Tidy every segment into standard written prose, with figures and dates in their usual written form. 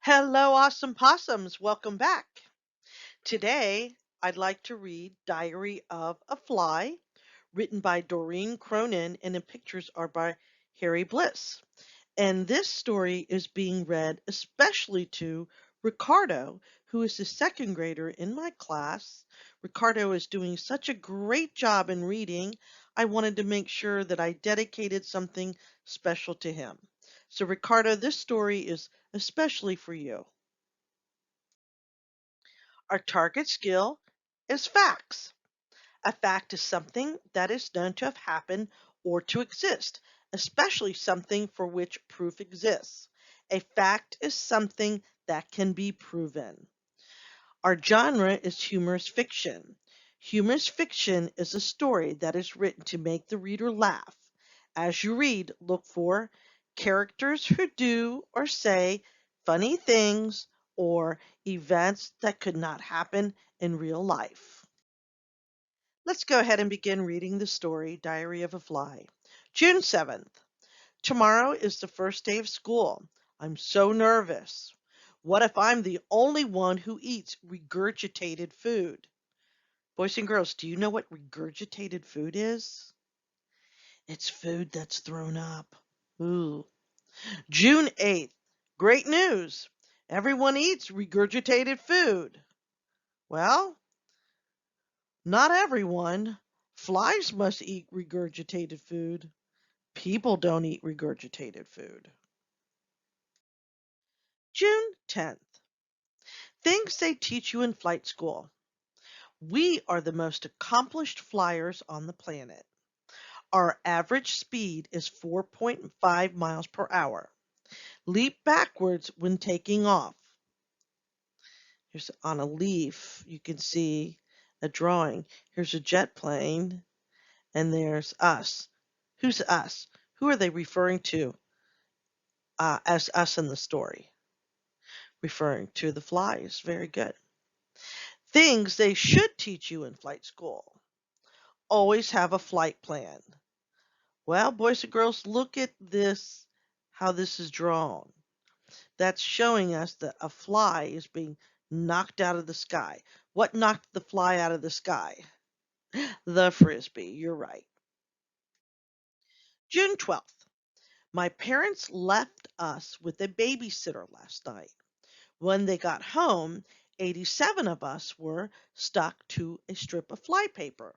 Hello, awesome possums. Welcome back. Today, I'd like to read Diary of a Fly, written by Doreen Cronin, and the pictures are by Harry Bliss. And this story is being read especially to Ricardo, who is the second grader in my class. Ricardo is doing such a great job in reading. I wanted to make sure that I dedicated something special to him. So, Ricardo, this story is especially for you. Our target skill is facts. A fact is something that is known to have happened or to exist, especially something for which proof exists. A fact is something that can be proven. Our genre is humorous fiction. Humorous fiction is a story that is written to make the reader laugh. As you read, look for characters who do or say funny things or events that could not happen in real life. Let's go ahead and begin reading the story Diary of a Fly. June 7th. Tomorrow is the first day of school. I'm so nervous. What if I'm the only one who eats regurgitated food? Boys and girls, do you know what regurgitated food is? It's food that's thrown up. Ooh. June 8th. Great news. Everyone eats regurgitated food. Well, not everyone. Flies must eat regurgitated food. People don't eat regurgitated food. June 10th. Things they teach you in flight school. We are the most accomplished flyers on the planet. Our average speed is 4.5 miles per hour. Leap backwards when taking off. Here's on a leaf, you can see a drawing. Here's a jet plane, and there's us. Who's us? Who are they referring to as us in the story? Referring to the flies. Very good. Things they should teach you in flight school. Always have a flight plan. Well, boys and girls, look at this, how this is drawn. That's showing us that a fly is being knocked out of the sky. What knocked the fly out of the sky? The frisbee. You're right. June 12th. My parents left us with a babysitter last night. When they got home, 87 of us were stuck to a strip of flypaper.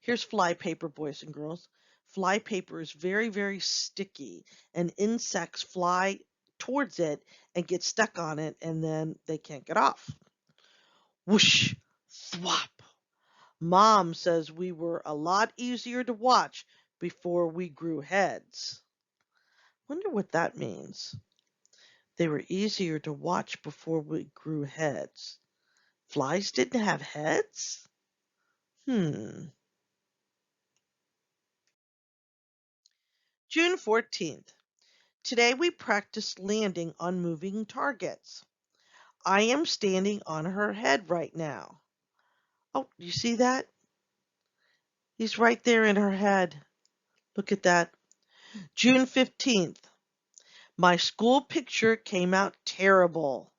Here's flypaper, boys and girls. Flypaper is very, very sticky, and insects fly towards it and get stuck on it, and then they can't get off. Whoosh, thwop. Mom says we were a lot easier to watch before we grew heads. Wonder what that means. They were easier to watch before we grew heads. Flies didn't have heads? Hmm. June 14th. Today we practiced landing on moving targets. I am standing on her head right now. Oh, you see that? He's right there in her head. Look at that. June 15th. My school picture came out terrible.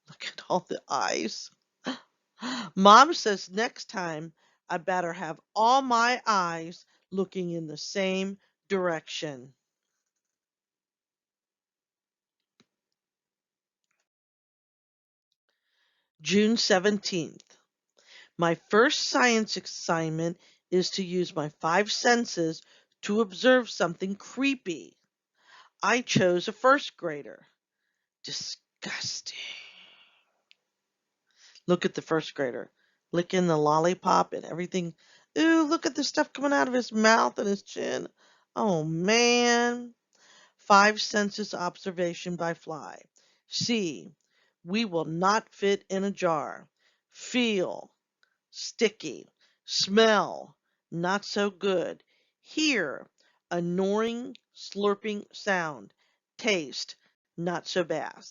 Look at all the eyes. Mom says next time I better have all my eyes looking in the same direction. June 17th. My first science assignment is to use my five senses to observe something creepy. I chose a first grader. Disgusting. Look at the first grader, licking the lollipop and everything. Ooh, look at the stuff coming out of his mouth and his chin. Oh, man. Five senses observation by fly. See, we will not fit in a jar. Feel, sticky. Smell, not so good. Hear, a gnawing, slurping sound. Taste, not so bad.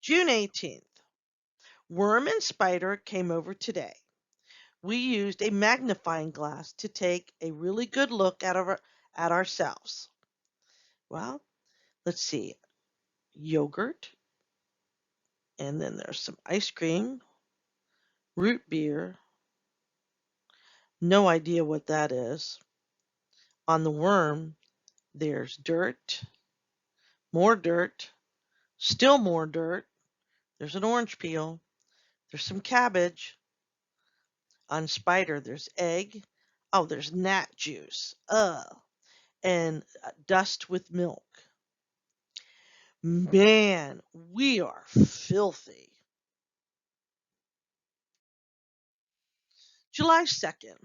June 18th. Worm and Spider came over today. We used a magnifying glass to take a really good look at ourselves. Well, let's see. Yogurt, and then there's some ice cream, root beer, no idea what that is. On the worm, there's dirt, more dirt, still more dirt. There's an orange peel. There's some cabbage. On spider, there's egg. Oh, there's gnat juice. Ugh. And dust with milk. Man, we are filthy. July 2nd.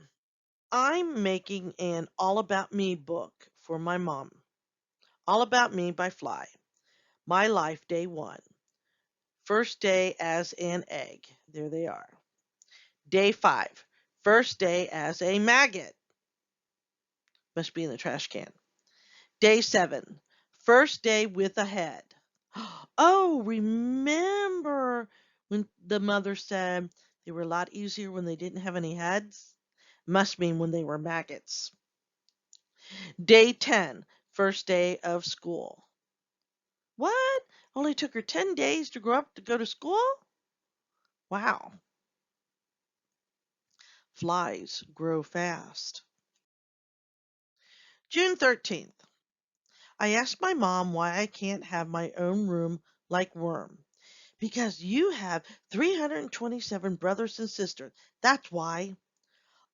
I'm making an All About Me book for my mom. All About Me by Fly. My Life Day 1. First day as an egg. There they are. Day 5. First day as a maggot. Must be in the trash can. Day 7. First day with a head. Oh, remember when the mother said they were a lot easier when they didn't have any heads? Must mean when they were maggots. Day 10. First day of school. What? Only took her 10 days to grow up to go to school? Wow. Flies grow fast. June 13th. I asked my mom why I can't have my own room like Worm. Because you have 327 brothers and sisters. That's why.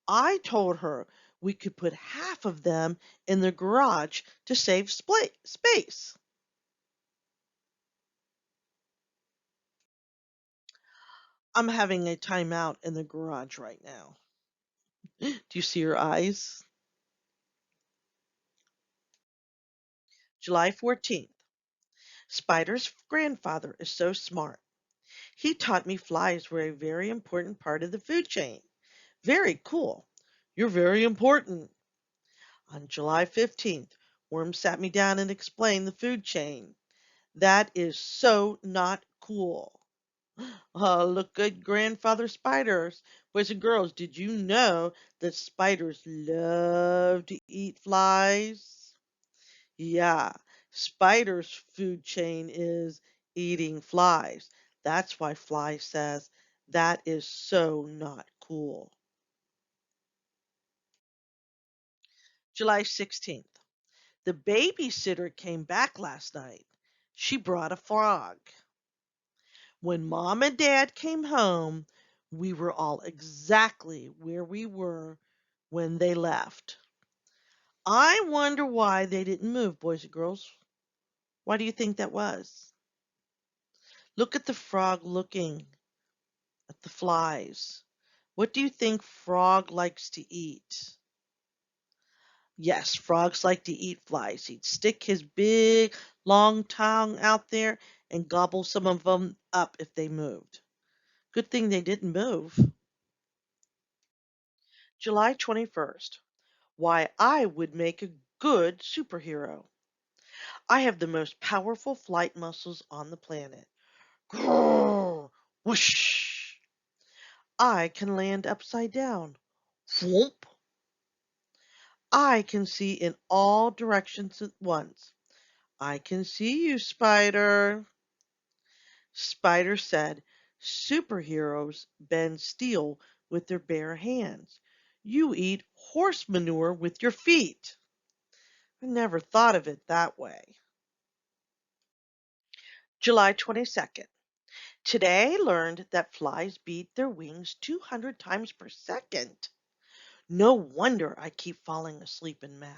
I told her we could put half of them in the garage to save space. I'm having a timeout in the garage right now. Do you see her eyes? July 14th. Spider's grandfather is so smart. He taught me flies were a very important part of the food chain. Very cool. You're very important. On July 15th, Worm sat me down and explained the food chain. That is so not cool. Oh, look good, Grandfather Spiders. Boys and girls, did you know that spiders love to eat flies? Yeah, spiders' food chain is eating flies. That's why Fly says that is so not cool. July 16th. The babysitter came back last night. She brought a frog. When Mom and Dad came home, we were all exactly where we were when they left. I wonder why they didn't move, boys and girls. Why do you think that was? Look at the frog looking at the flies. What do you think frog likes to eat? Yes, frogs like to eat flies. He'd stick his big, long tongue out there and gobble some of them up if they moved. Good thing they didn't move. July 21st. Why I would make a good superhero. I have the most powerful flight muscles on the planet. Grrr, whoosh. I can land upside down. Whoomp. I can see in all directions at once. I can see you, Spider. Spider said, superheroes bend steel with their bare hands. You eat horse manure with your feet. I never thought of it that way. July 22nd. Today I learned that flies beat their wings 200 times per second. No wonder I keep falling asleep in math.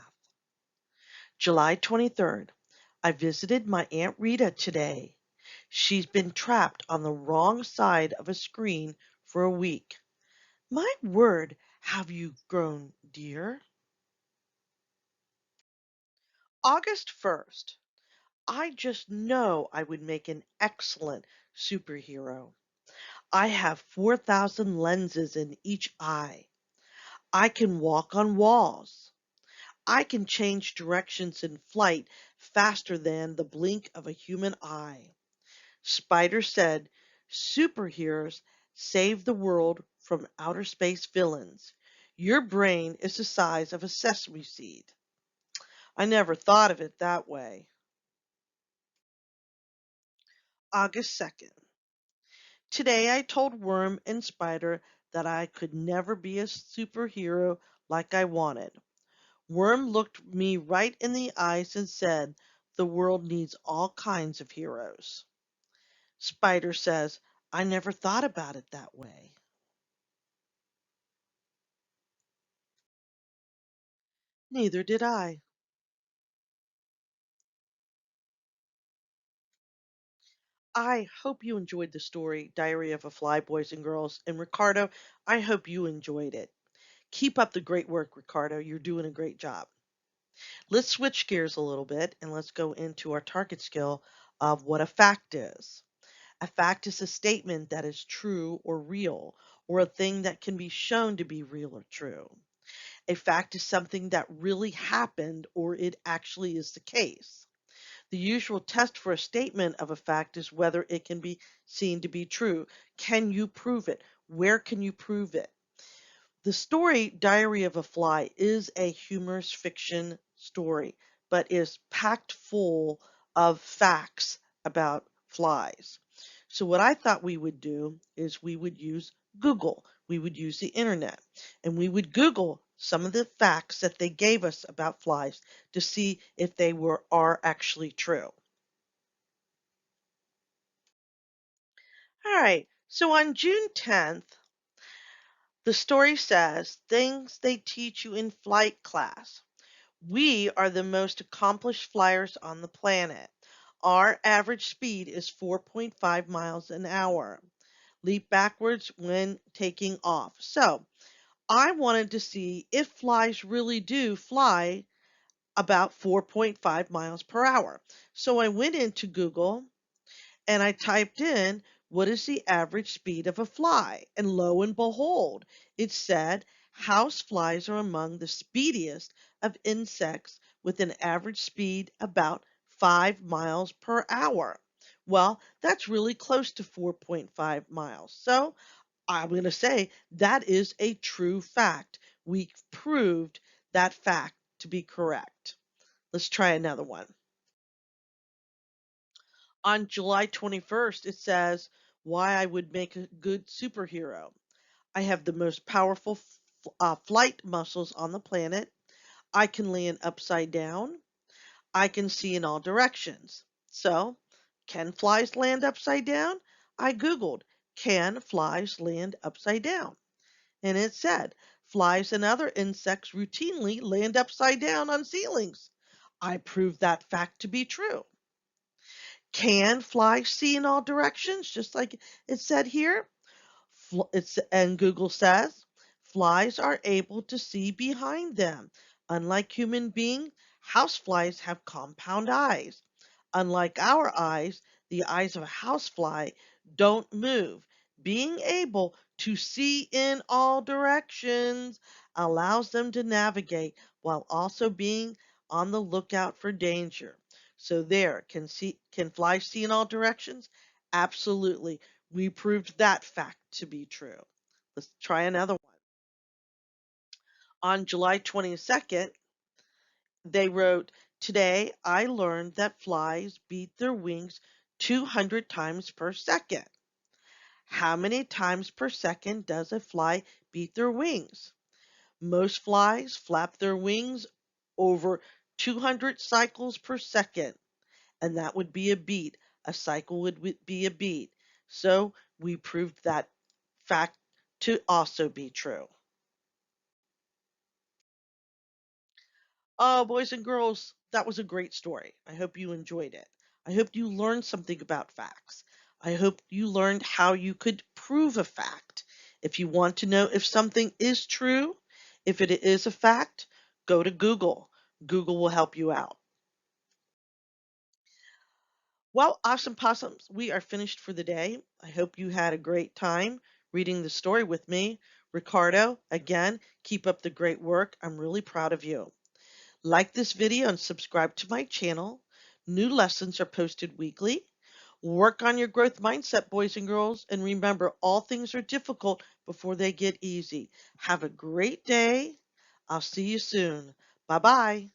July 23rd. I visited my Aunt Rita today. She's been trapped on the wrong side of a screen for a week. My word, have you grown, dear? August 1st. I just know I would make an excellent superhero. I have 4,000 lenses in each eye. I can walk on walls. I can change directions in flight faster than the blink of a human eye. Spider said, superheroes save the world from outer space villains. Your brain is the size of a sesame seed. I never thought of it that way. August 2nd. Today I told Worm and Spider that I could never be a superhero like I wanted. Worm looked me right in the eyes and said, "The world needs all kinds of heroes." Spider says, "I never thought about it that way." Neither did I. I hope you enjoyed the story, Diary of a Fly, boys and girls. And Ricardo, I hope you enjoyed it. Keep up the great work, Ricardo. You're doing a great job. Let's switch gears a little bit and let's go into our target skill of what a fact is. A fact is a statement that is true or real, or a thing that can be shown to be real or true. A fact is something that really happened or it actually is the case. The usual test for a statement of a fact is whether it can be seen to be true. Can you prove it? Where can you prove it? The story Diary of a Fly is a humorous fiction story, but is packed full of facts about flies. So what I thought we would do is we would use Google. We would use the internet and we would Google some of the facts that they gave us about flies to see if they are actually true. All right. So on June 10th, the story says things they teach you in flight class. We are the most accomplished flyers on the planet. Our average speed is 4.5 miles an hour. Leap backwards when taking off. So, I wanted to see if flies really do fly about 4.5 miles per hour. So, I went into Google and I typed in what is the average speed of a fly? And lo and behold, it said house flies are among the speediest of insects with an average speed about 5 miles per hour. Well, that's really close to 4.5 miles. So I'm going to say that is a true fact. We proved that fact to be correct. Let's try another one. On July 21st, it says why I would make a good superhero. I have the most powerful flight muscles on the planet. I can land upside down. I can see in all directions. So, can flies land upside down? I Googled, can flies land upside down? And it said, flies and other insects routinely land upside down on ceilings. I proved that fact to be true. Can flies see in all directions, just like it said here? And Google says flies are able to see behind them. Unlike human beings, houseflies have compound eyes. Unlike our eyes, the eyes of a housefly don't move. Being able to see in all directions allows them to navigate while also being on the lookout for danger. So there, can flies see in all directions? Absolutely. We proved that fact to be true. Let's try another one. On July 22nd, they wrote, "Today I learned that flies beat their wings 200 times per second." How many times per second does a fly beat their wings? Most flies flap their wings over 200 cycles per second, and that would be a beat. A cycle would be a beat. So we proved that fact to also be true. Oh, boys and girls, that was a great story. I hope you enjoyed it. I hope you learned something about facts. I hope you learned how you could prove a fact. If you want to know if something is true, if it is a fact, go to Google. Google will help you out. Well, awesome possums, we are finished for the day. I hope you had a great time reading the story with me. Ricardo, again, keep up the great work. I'm really proud of you. Like this video and subscribe to my channel. New lessons are posted weekly. Work on your growth mindset, boys and girls, and remember all things are difficult before they get easy. Have a great day. I'll see you soon. Bye bye.